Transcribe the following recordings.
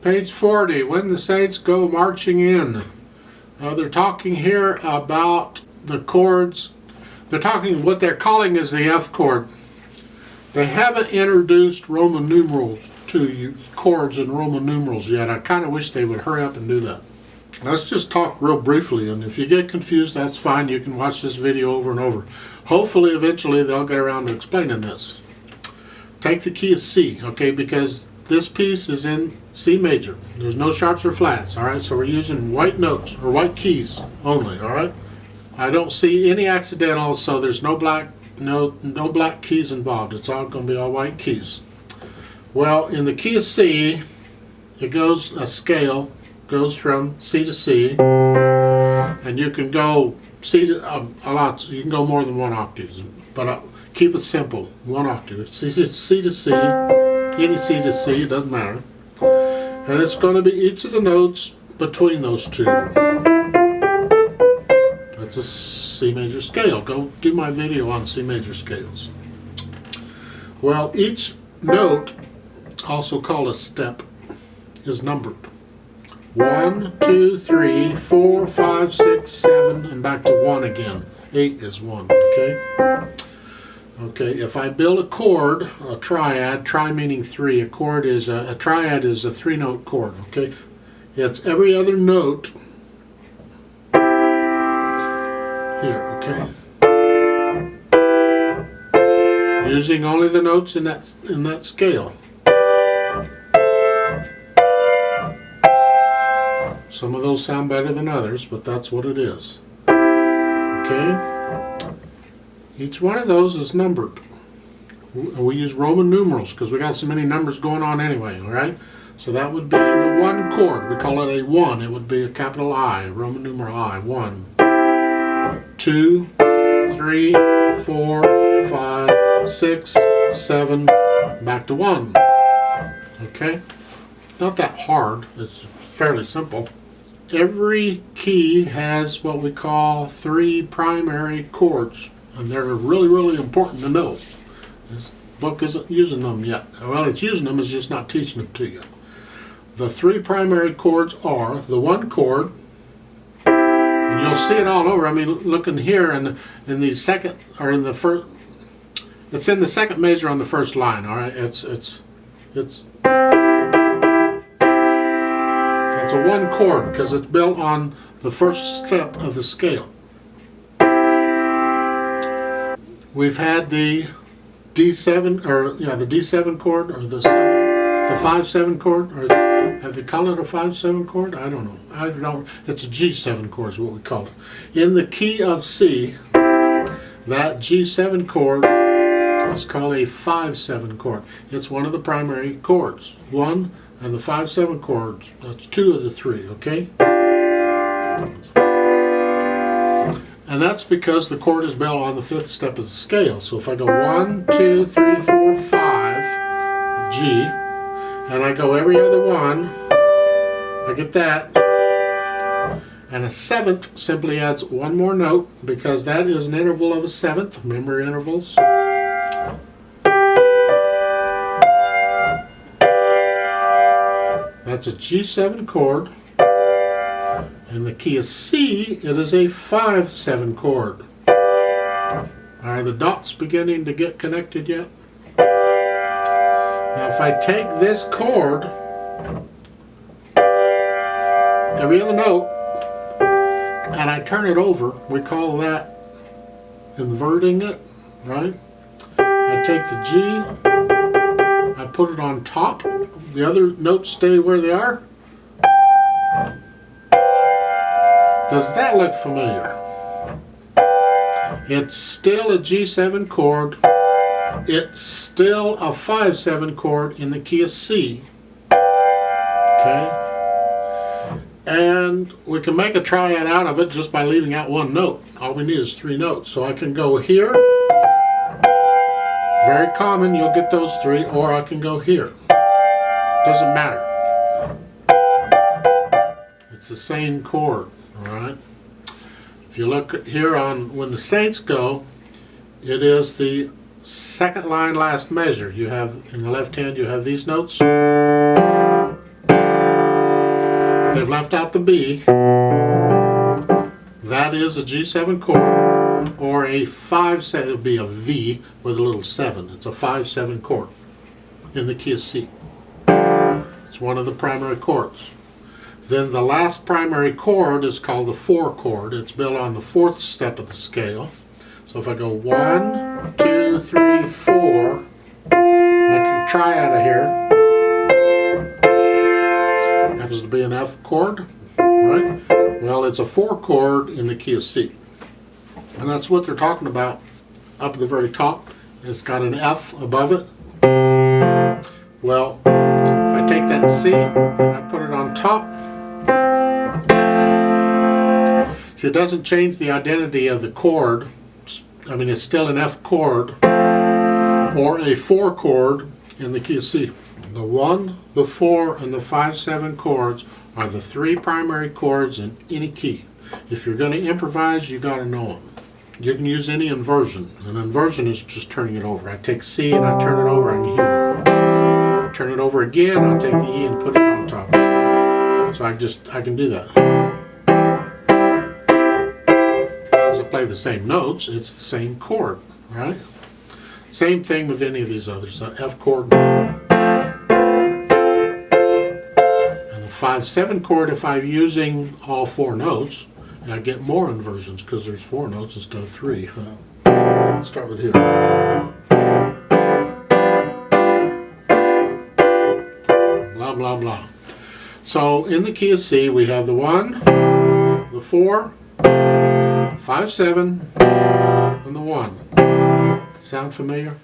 Page 40, when the saints go marching in. They're talking here about the chords. They're talking what they're calling is the F chord. They haven't introduced Roman numerals to you, chords and Roman numerals yet. I kind of wish they would hurry up and do that. Let's just talk real briefly, and if you get confused, that's fine. You can watch this video over and over. Hopefully, eventually, they'll get around to explaining this. Take the key of C, okay, because this piece is in C major. There's no sharps or flats, all right? So we're using white notes, or white keys only, all right? I don't see any accidentals, so there's no black keys involved. It's all going to be all white keys. Well, in the key of C, it goes, a scale goes from C to C, and you can go C to a lot. You can go more than one octave, but keep it simple. One octave. C to C, any C to C, it doesn't matter. And it's going to be each of the notes between those two. That's a C major scale. Go do my video on C major scales. Well, each note, also called a step, is numbered. 1, 2, 3, 4, 5, 6, 7, and back to 1 again. 8 is 1, okay? Okay, if I build a chord, a triad, tri meaning 3, a chord is a triad is a 3-note chord, okay? It's every other note here, okay? Using only the notes in that scale. Some of those sound better than others, but that's what it is. Okay? Each one of those is numbered. We use Roman numerals because we got so many numbers going on anyway, all right? So that would be the 1 chord. We call it a 1. It would be a capital I, Roman numeral I. 1, 2, 3, 4, 5, 6, 7, back to 1. Okay? Not that hard. It's fairly simple. Every key has what we call 3 primary chords, and they're really, really important to know. This book isn't using them yet. Well, it's using them, it's just not teaching them to you. The 3 primary chords are the 1 chord, and you'll see it all over. I mean, looking here in the second, or in the first, it's in the second measure on the first line, all right? It's a 1 chord because it's built on the first step of the scale. We've had the D7, or the D7 chord, or the 5/7 chord, or have they called it a 5/7 chord? I don't know. It's a G7 chord is what we call it. In the key of C, that G7 chord is called a 5/7 chord. It's one of the primary chords. 1 and the 5/7 chords, that's 2 of the 3, okay? And that's because the chord is built on the 5th step of the scale. So if I go 1, 2, 3, 4, 5, G, and I go every other one, I get that. And a 7th simply adds 1 more note because that is an interval of a 7th. Remember intervals? That's a G7 chord. In the key of C, it is a 5/7 chord. Are the dots beginning to get connected yet? Now if I take this chord, every other note, and I turn it over, we call that inverting it, right? I take the G, I put it on top, the other notes stay where they are. Does that look familiar? It's still a G7 chord. It's still a 5/7 chord in the key of C. Okay? And we can make a triad out of it just by leaving out 1 note. All we need is 3 notes. So I can go here. Very common, you'll get those 3, or I can go here. Doesn't matter. It's the same chord. Alright, if you look here on when the saints go, it is the 2nd line last measure. You have in the left hand, you have these notes. They've left out the B. That is a G7 chord, or a 5/7. It would be a V with a little 7. It's a 5/7 chord in the key of C. It's one of the primary chords. Then the last primary chord is called the 4 chord. It's built on the 4th step of the scale. So if I go 1, 2, 3, 4, make a triad of here. Happens to be an F chord, right? Well, it's a 4 chord in the key of C. And that's what they're talking about up at the very top. It's got an F above it. Well, if I take that C and I put it on top, see, it doesn't change the identity of the chord. I mean, it's still an F chord or a 4 chord in the key of C. The 1, the 4, and the 5/7 chords are the 3 primary chords in any key. If you're going to improvise, you got to know them. You can use any inversion. An inversion is just turning it over. I take C and I turn it over and here. Turn it over again, I'll take the E and put it on top. So I can do that. As I play the same notes, it's the same chord, right? Same thing with any of these others. The F chord. 5/7 chord, if I'm using all 4 notes, and I get more inversions because there's 4 notes instead of 3. Let's start with here. Blah, blah, blah. So in the key of C, we have the 1, the 4, 5/7, and the 1. Sound familiar?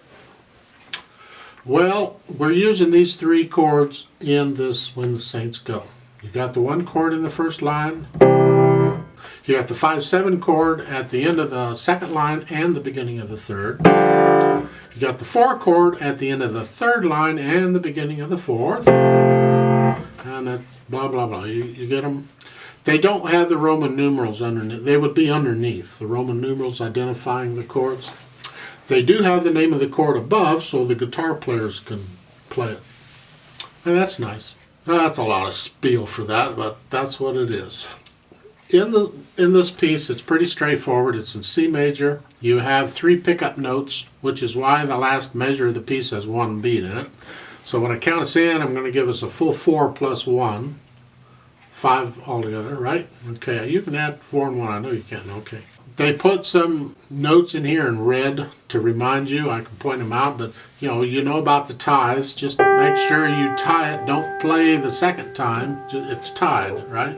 Well, we're using these 3 chords in this When the Saints Go. You got the 1 chord in the first line. You got the 5/7 chord at the end of the second line and the beginning of the third. You got the 4 chord at the end of the third line and the beginning of the fourth. And that blah, blah, blah. You get them? They don't have the Roman numerals underneath. They would be underneath, the Roman numerals identifying the chords. They do have the name of the chord above so the guitar players can play it. And that's nice. Now, that's a lot of spiel for that, but that's what it is. In this piece, it's pretty straightforward. It's in C major. You have 3 pickup notes, which is why the last measure of the piece has 1 beat in it. So when I count us in, I'm going to give us a full 4 plus 1. 5 altogether, right? Okay, you can add 4 and 1. I know you can. Okay. They put some notes in here in red to remind you. I can point them out, but you know about the ties. Just make sure you tie it. Don't play the second time. It's tied, right?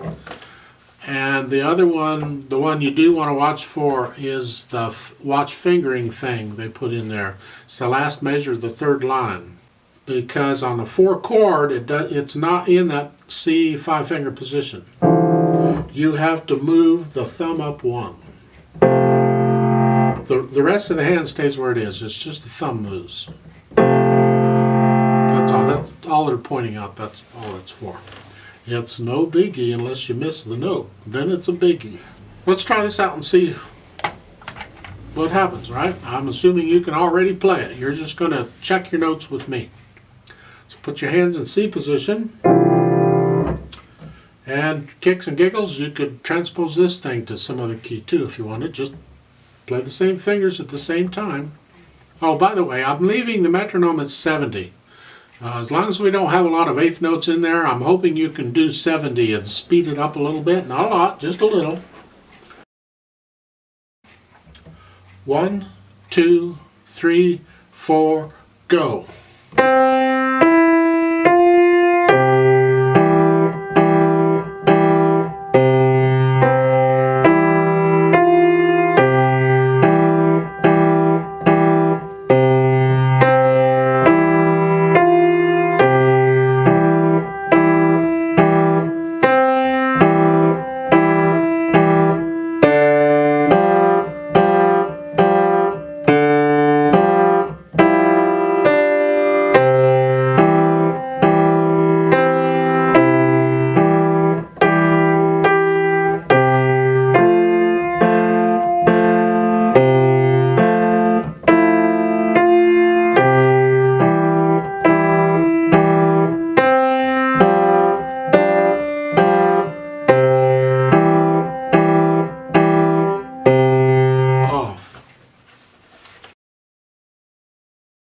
And the other one, the one you do want to watch for, is the watch fingering thing they put in there. It's the last measure of the third line. Because on the 4 chord, it's not in that C 5-finger position. You have to move the thumb up 1. The rest of the hand stays where it is. It's just the thumb moves. That's all they're pointing out. That's all it's for. It's no biggie unless you miss the note. Then it's a biggie. Let's try this out and see what happens, right? I'm assuming you can already play it. You're just going to check your notes with me. So put your hands in C position. And kicks and giggles, you could transpose this thing to some other key too if you wanted. Just play the same fingers at the same time. Oh, by the way, I'm leaving the metronome at 70. As long as we don't have a lot of 8th notes in there, I'm hoping you can do 70 and speed it up a little bit. Not a lot, just a little. 1, 2, 3, 4, go.